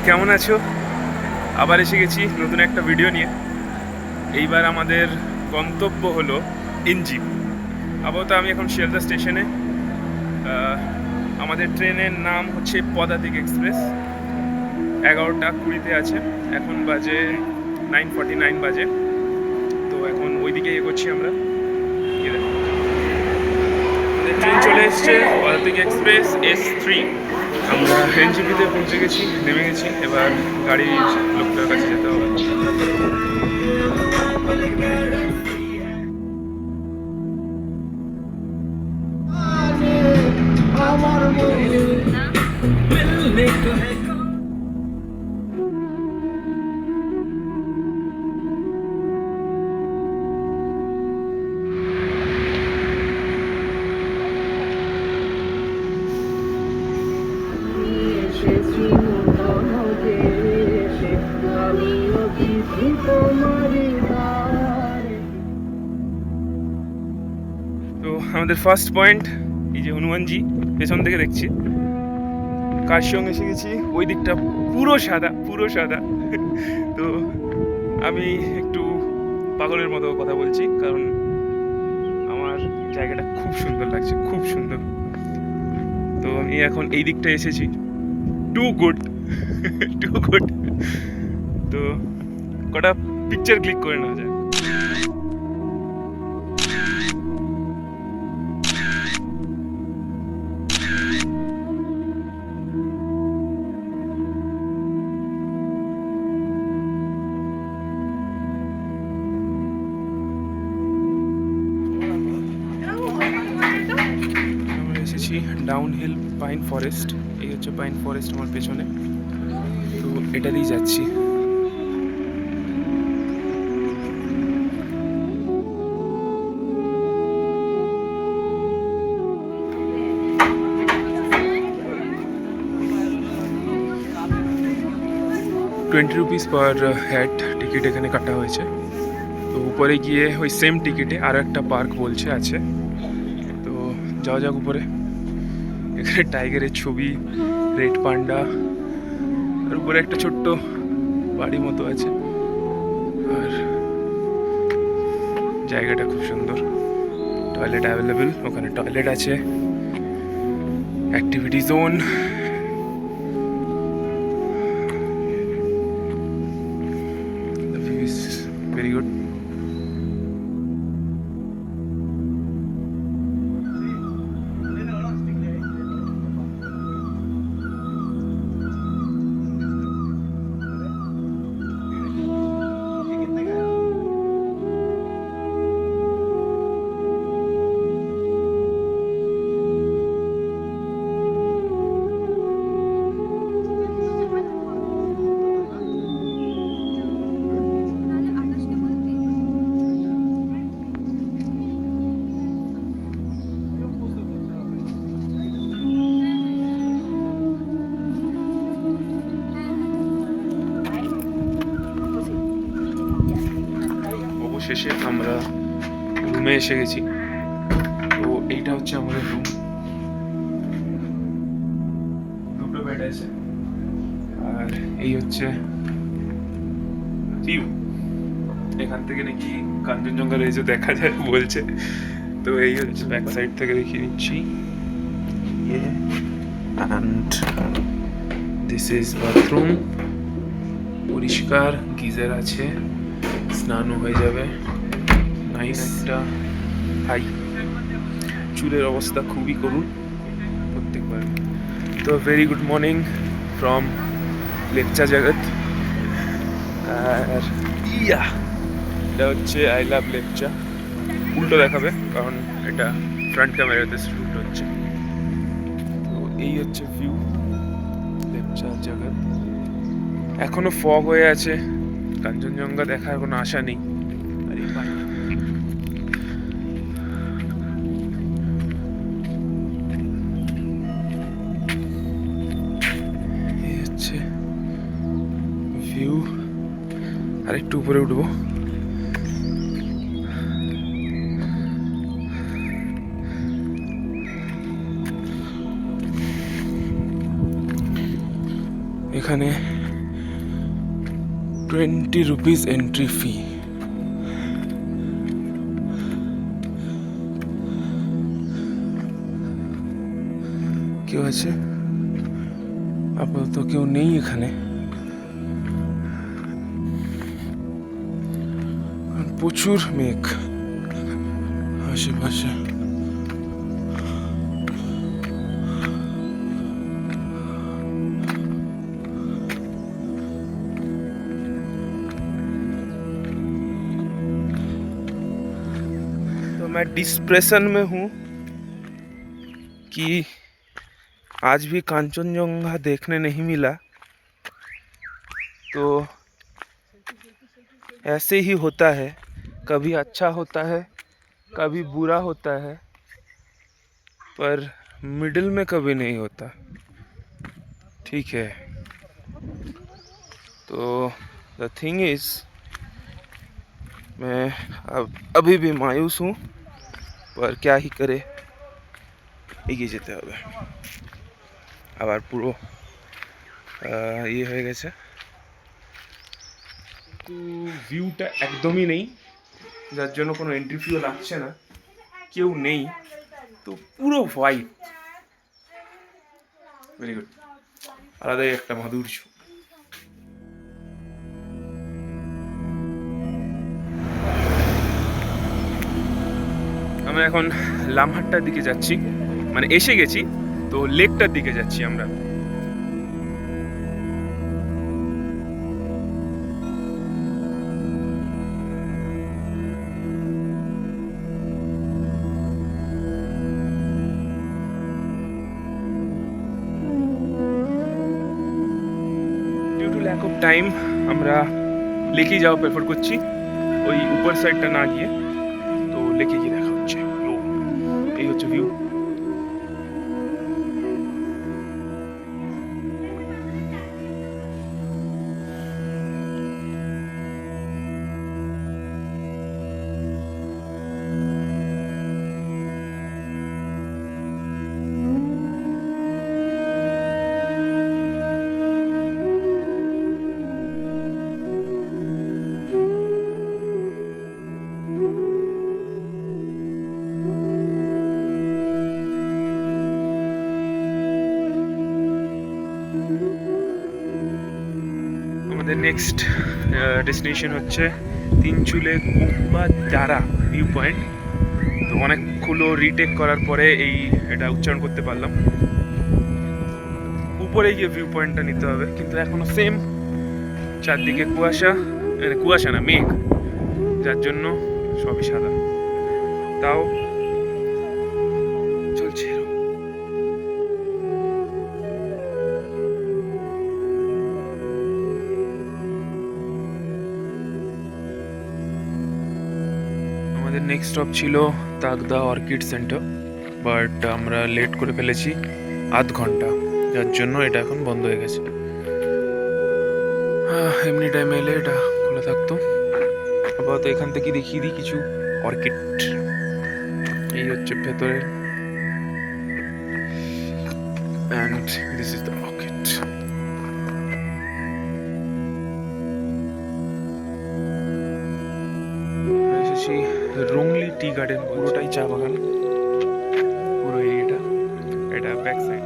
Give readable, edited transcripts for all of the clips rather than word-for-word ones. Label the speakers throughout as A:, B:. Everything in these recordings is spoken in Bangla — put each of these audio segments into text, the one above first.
A: কেমন আছো? আবার এসে গেছি নতুন একটা ভিডিও নিয়ে। এইবার আমাদের গন্তব্য হলো এনজিপি। আপাতত আমি এখন শিয়ালদা স্টেশনে। আমাদের ট্রেনের নাম হচ্ছে পদাতিক এক্সপ্রেস। 11:20 আছে, এখন বাজে 9:49 বাজে। তো এখন ওইদিকে এগোচ্ছি আমরা। ট্রেন চলে এসছে, পদাতিক এক্সপ্রেস S3। আমরা এনজিপিতে পৌঁছে গেছি, নেমে গেছি। এবার গাড়ির লোকটার কাছে যেতে হবে। তো আমাদের ফার্স্ট পয়েন্ট এই যে হনুমানজি পেছন থেকে দেখছি। কাশিয়ং এসে গেছি, ওই দিকটা পুরো সাদা, পুরো সাদা। তো আমি একটু পাগলের মতো কথা বলছি, কারণ আমার জায়গাটা খুব সুন্দর লাগছে, খুব সুন্দর। তো আমি এখন এই দিকটা এসেছি। Too good, too good. তো কটা পিকচার ক্লিক করে নেওয়া যায়। আমরা এসেছি ডাউনহিল পাইন ফরেস্ট। এই হচ্ছে পাইন ফরেস্ট আমার পেছনে। তো এটা দিয়ে যাচ্ছি। ₹20 পার হেড টিকিট এখানে কাটা হয়েছে। তো উপরে গিয়ে ওই সেম টিকিটে আরও একটা পার্ক বলছে আছে। তো যাওয়া যাক উপরে। এখানে টাইগারের ছবি, রেড পান্ডা, আর উপরে একটা ছোট্ট বাড়ি মতো আছে। আর জায়গাটা খুব সুন্দর, টয়লেট অ্যাভেলেবেল, ওখানে টয়লেট আছে, activity zone. The view is very good. অবশেষে আমরা রুমে এসে গেছি। তো এইটা হচ্ছে আমাদের রুম। দুটো বেড আছে, আর এই হচ্ছে ভিউ। এখান থেকে নাকি কাঞ্চনজঙ্ঘা রেঞ্জও দেখা যায় বলছে। তো এই হচ্ছে ব্যাক সাইড থেকে দেখিয়ে নিচ্ছি। And this is bathroom. পরিষ্কার, গিজার আছে, স্নানও হয়ে যাবে। নাইস একটা হাই। চুলের অবস্থা খুবই করুণ প্রত্যেকবার। তো very good morning from Lepcha জগৎ। আর এটা হচ্ছে আই লাভ লেপচা। উল্টো দেখাবে কারণ এটা ফ্রন্ট ক্যামেরাতে শ্যুট হচ্ছে। তো এই হচ্ছে ভিউ লেপচা জগৎ। এখনো ফগ হয়ে আছে, কাঞ্চনজঙ্ঘা দেখার কোনো আশা নেই। আর এই হচ্ছে ভিউ। আর একটু উপরে উঠবো। এখানে ₹20 এন্ট্রি ফি। কেউ আছে? আপাতত কেউ নেই এখানে। প্রচুর মেঘ আশেপাশে। तो मैं डिस्प्रेशन में हूँ कि आज भी कांचनजंगा देखने नहीं मिला। तो ऐसे ही होता है, कभी अच्छा होता है कभी बुरा होता है, पर मिडिल में कभी नहीं होता। ठीक है, तो द थिंग इज मैं अभी भी मायूस हूँ, पर क्या ही करे, এগিয়ে যেতে হবে। আবার পুরো ইয়ে হয়ে গেছে, তো ভিউটা একদমই নেই, যার জন্য কোনো এন্ট্রি ফিও লাগছে না, কেউ নেই, তো পুরো হোয়াইট। ভেরি গুড, আলাদাই একটা মাধুর্য। আমরা এখন লামহাট্টার দিকে যাচ্ছি, মানে এসে গেছি, তো লেকটার দিকে যাচ্ছি আমরা। Due to lack of time আমরা লেকে যাওয়া প্রেফার করছি, ওই উপর সাইডটা না গিয়ে। তো লেকে গিয়ে দেখা হচ্ছে। এই হচ্ছে ভিউ। আমাদের নেক্সট ডেস্টিনেশন হচ্ছে তিনচুলে কুম্বা দারা ভিউ পয়েন্ট। তো অনেকগুলো রিটেক করার পরে এটা উচ্চারণ করতে পারলাম। উপরে গিয়ে ভিউ পয়েন্টটা নিতে হবে, কিন্তু এখনো সেম চারদিকে কুয়াশা না মেঘ, যার জন্য সবই সাদা, তাও চলছে। আমাদের নেক্সট স্টপ ছিল তাগদা অর্কিড সেন্টার, বাট আমরা লেট করে ফেলেছি আধ ঘন্টা, যার জন্য এটা এখন বন্ধ হয়ে গেছে। এমনি টাইমে এলে এটা খোলা থাকতো। আপাতত এখান থেকে দেখিয়ে দিই কিছু অর্কিড। এই হচ্ছে ভেতরে, and this is the orchid. এসেছি রংলি টি গার্ডেন, পুরোটাই চা বাগান, পুরো এরিয়াটা। এটা back side.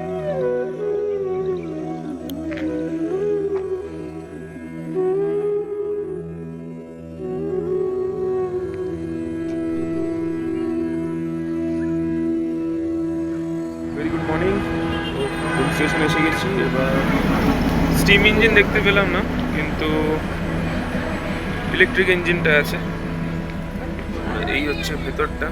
A: Very good morning. তো পুলিশ স্টেশন এসে গেছি। এবার স্টিম ইঞ্জিন দেখতে পেলাম না, কিন্তু ইলেকট্রিক ইঞ্জিনটা আছে। এই হচ্ছে ভেতরটা।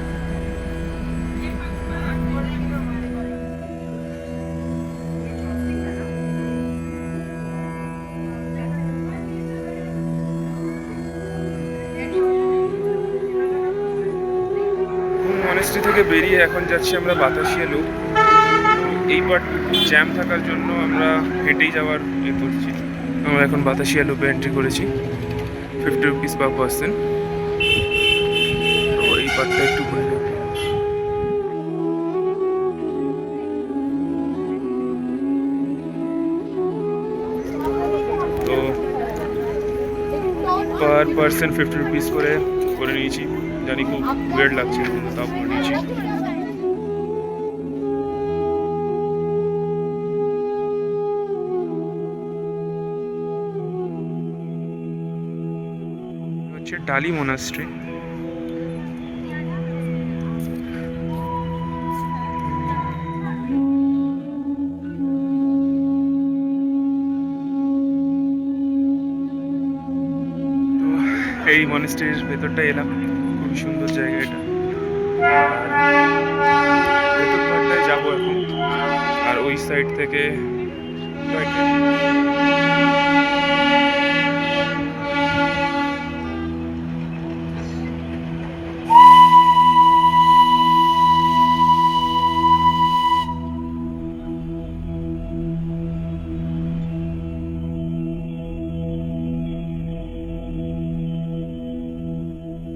A: মনেস্ট্রি থেকে বেরিয়ে এখন যাচ্ছি আমরা বাতাসিয়া লুপ। এই পার্ট জ্যাম থাকার জন্য আমরা হেঁটেই যাওয়ার করছি। আমরা এখন বাতাসিয়া লুপে এন্ট্রি করেছি, ₹50 পার পার্সন। তো এই পার্টটা একটু ঘুরে নেব। তো পার পার্সন 50 রুপিস করে নিয়েছি। জানি খুব ওয়েট লাগছে কিন্তু তাও করে নিয়েছি। হচ্ছে টালি মোনাস্ট্রি। এই মনেস্ট্রির ভেতরটা এলাম, খুবই সুন্দর জায়গা এটা। ভেতর পার্টটায় যাবো এখন, আর ওই সাইড থেকে টয় ট্রেন।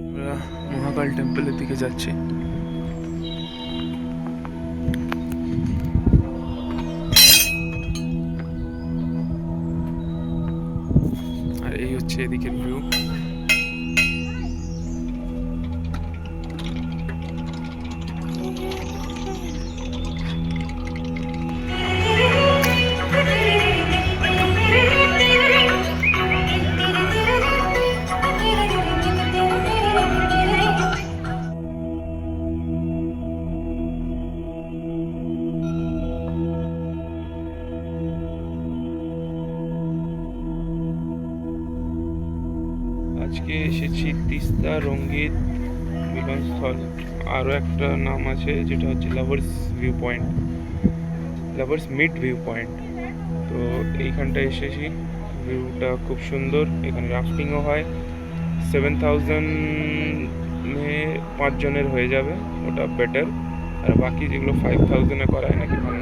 A: আমরা মহাকাল টেম্পলের দিকে যাচ্ছি। আর এই হচ্ছে এদিকের ভিউ। আজকে এসেছি তিস্তা রঙ্গিত মিলনস্থল, আরও একটা নাম আছে যেটা হচ্ছে lovers view point, lovers mid view point. তো এইখানটায় এসেছি, ভিউটা খুব সুন্দর। এখানে রাফটিংও হয়। 7000 5 জনের হয়ে যাবে, ওটা বেটার। আর বাকি যেগুলো 5000 করায় নাকি ভালো।